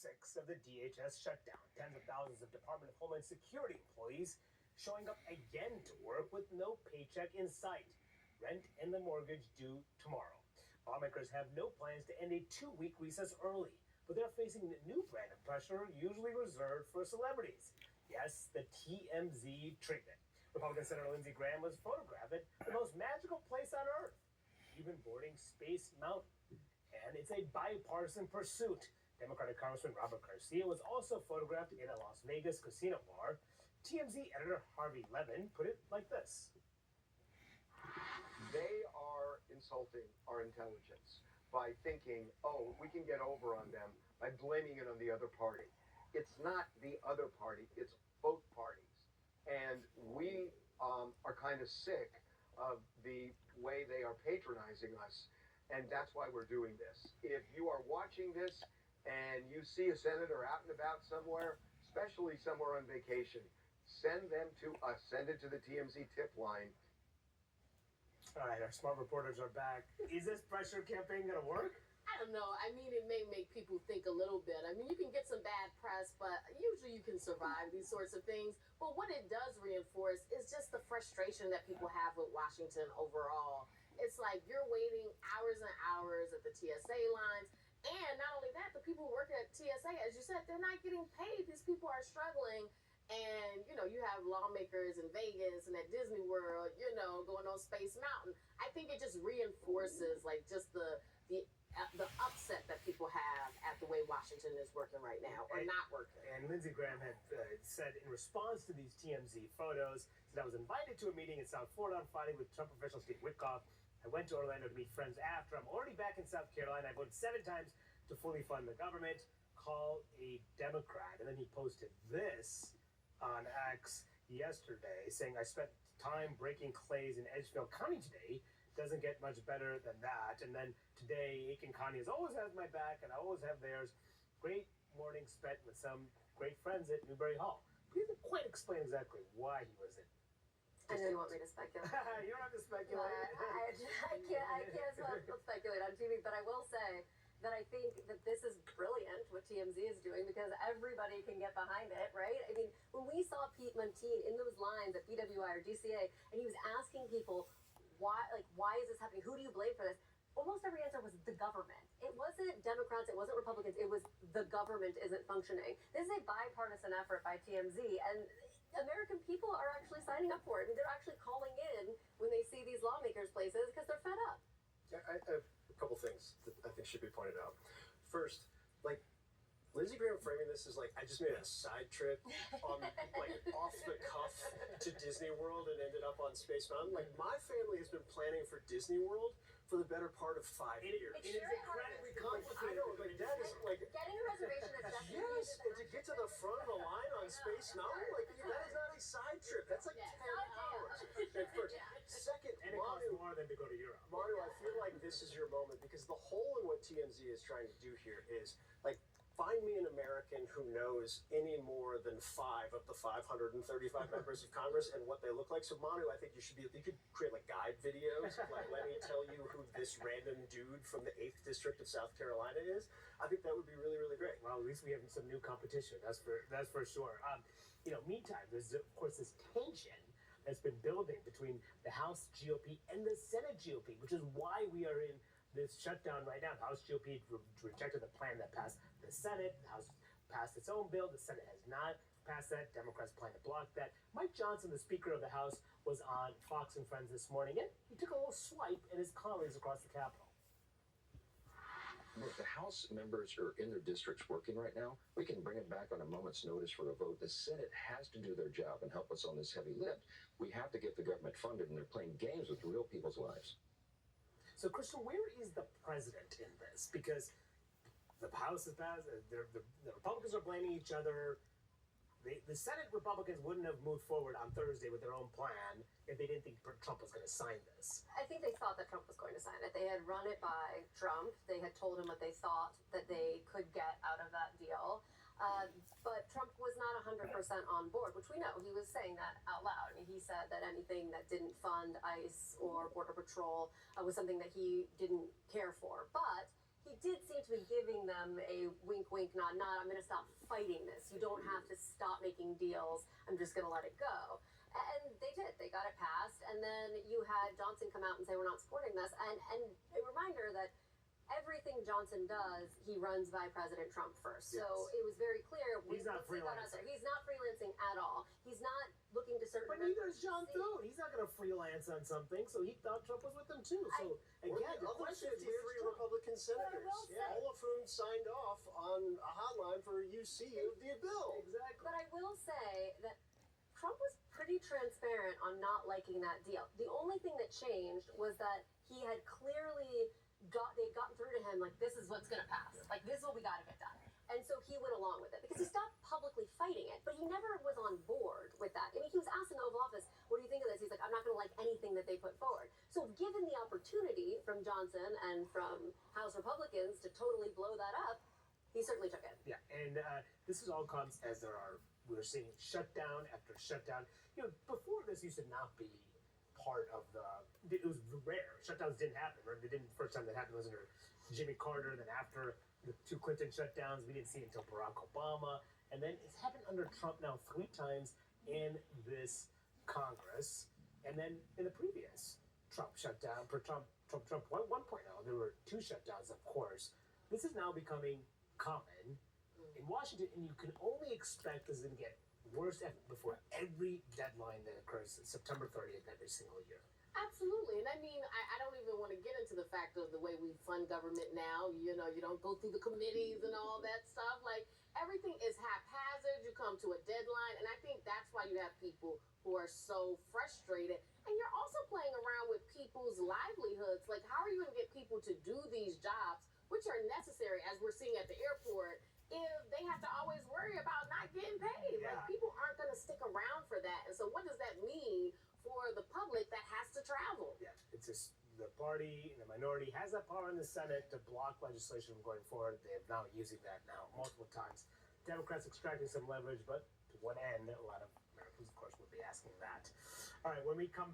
6 of the DHS shutdown. Tens of thousands of Department of Homeland Security employees showing up again to work with no paycheck in sight. Rent and the mortgage due tomorrow. Lawmakers have no plans to end a 2-week recess early, but they're facing a new brand of pressure usually reserved for celebrities. Yes, the TMZ treatment. Republican Senator Lindsey Graham was photographed at the most magical place on earth, even boarding Space Mountain. And it's a bipartisan pursuit. Democratic Congressman Robert Garcia was also photographed in a Las Vegas casino bar. TMZ editor Harvey Levin put it like this. They are insulting our intelligence by thinking, oh, we can get over on them by blaming it on the other party. It's not the other party, it's both parties. And we are kind of sick of the way they are patronizing us, and that's why we're doing this. If you are watching this and you see a senator out and about somewhere, especially somewhere on vacation, send them to us. Send it to the TMZ tip line. All right, our smart reporters are back. Is this pressure campaign going to work? I don't know. I mean, it may make people think a little bit. I mean, you can get some bad press, but usually you can survive these sorts of things. But what it does reinforce is just the frustration that people have with Washington overall. It's like you're waiting hours and hours at the TSA lines. And not only that, the people working at TSA, as you said, they're not getting paid. These people are struggling. And, you have lawmakers in Vegas and at Disney World, going on Space Mountain. I think it just reinforces, just the upset that people have at the way Washington is working right now, or not working. And Lindsey Graham had said in response to these TMZ photos that I was invited to a meeting in South Florida on Friday with Trump official Steve Witkoff. I went to Orlando to meet friends after. I'm already back in South Carolina. I voted 7 times to fully fund the government. Call a Democrat. And then he posted this on X yesterday, saying, I spent time breaking clays in Edgefield County today. Doesn't get much better than that. And then today, Aiken County has always had my back, and I always have theirs. Great morning spent with some great friends at Newberry Hall. He didn't quite explain exactly why he was in. I know you want me to speculate. You don't have to speculate. I can't speculate on TV, but I will say that I think that this is brilliant what TMZ is doing because everybody can get behind it, right? I mean, when we saw Pete Montine in those lines at BWI or DCA, and he was asking people, why is this happening? Who do you blame for this? Almost every answer was the government. It wasn't Democrats, it wasn't Republicans, it was the government isn't functioning. This is a bipartisan effort by TMZ, and American people are actually signing up for it. I mean, they're actually calling in when they see these lawmakers' places because they're fed up. Yeah, I have a couple things that I think should be pointed out. First, Lindsey Graham framing this as I just made a side trip on off the cuff to Disney World and ended up on Space Mountain. My family has been planning for Disney World for the better part of 5 years. It is incredibly complicated. I know, that is getting a reservation is definitely yes, and to get to the front of the line on Space Mountain, that is not a side trip. That's 10 hours. And first, second, And it costs more than to go to Europe. Mario, I feel like this is your moment because the hole in what TMZ is trying to do here is find me an American who knows any more than 5 of the 535 members of Congress and what they look like. So, Manu, I think you could create guide videos, let me tell you who this random dude from the 8th District of South Carolina is. I think that would be really, really great. Well, at least we have some new competition. That's for sure. Meantime, there's of course this tension that's been building between the House GOP and the Senate GOP, which is why we are in this shutdown right now. The House GOP rejected the plan that passed the Senate. The House passed its own bill. The Senate has not passed that. Democrats plan to block that. Mike Johnson, the Speaker of the House, was on Fox and Friends this morning, and he took a little swipe at his colleagues across the Capitol. If the House members are in their districts working right now, we can bring them back on a moment's notice for a vote. The Senate has to do their job and help us on this heavy lift. We have to get the government funded, and they're playing games with real people's lives. So, Crystal, where is the president in this? Because the House has passed, the Republicans are blaming each other. The Senate Republicans wouldn't have moved forward on Thursday with their own plan if they didn't think Trump was going to sign this. I think they thought that Trump was going to sign it. They had run it by Trump. They had told him what they thought that they could get out of that deal. But Trump was not 100% on board, which we know. He was saying that out loud. I mean, he said that anything that didn't fund ICE or Border Patrol was something that he didn't care for. But he did seem to be giving them a wink, wink, nod, nod. I'm going to stop fighting this. You don't have to stop making deals. I'm just going to let it go. And they did. They got it passed. And then you had Johnson come out and say, we're not supporting this. And a reminder that everything Johnson does, he runs by President Trump first. Yes. So it was very clear. He's not freelancing. He's not freelancing at all. He's not looking to certain. But neither is John Thune. He's not going to freelance on something, so he thought Trump was with him too. So again, the other question is, 53 where's Trump? Republican senators, will say- all of whom signed off on a hotline for UC of the bill. Exactly. But I will say that Trump was pretty transparent on not liking that deal. The only thing that changed was that he had clearly they'd gotten through to him, like, this is what's going to pass. Like, this is what we got to get done. And so he went along with it because he stopped publicly fighting it, but he never was on board with that. I mean, he was asked in the Oval Office, what do you think of this? He's like, I'm not going to like anything that they put forward. So given the opportunity from Johnson and from House Republicans to totally blow that up, he certainly took it. Yeah, and this is all comes as we're seeing shutdown after shutdown. You know, before this used to not be part of it was rare. Shutdowns didn't happen. Right? The first time that happened was under Jimmy Carter. Then after the two Clinton shutdowns, we didn't see it until Barack Obama. And then it's happened under Trump now 3 times in this Congress. And then in the previous Trump shutdown, for Trump 1.0, there were 2 shutdowns, of course. This is now becoming common in Washington, and you can only expect this is going to get worse before every deadline that occurs September 30th every single year. Absolutely. And I mean, I don't even want to get into the fact of the way we fund government now. You know, you don't go through the committees and all that stuff. Like, everything is haphazard. You come to a deadline. And I think that's why you have people who are so frustrated. And you're also playing around with people's livelihoods. Like, how are you going to get people to do these jobs, which are necessary, as we're seeing at the airport, if they have to always worry about not getting paid? Yeah. Like, people aren't going to stick around for that. And so what does that mean for the public that has to travel? Yeah, it's just the party and the minority has that power in the Senate to block legislation from going forward. They have now using that now multiple times. Democrats extracting some leverage, but to what end? A lot of Americans, of course, would be asking that. All right, when we come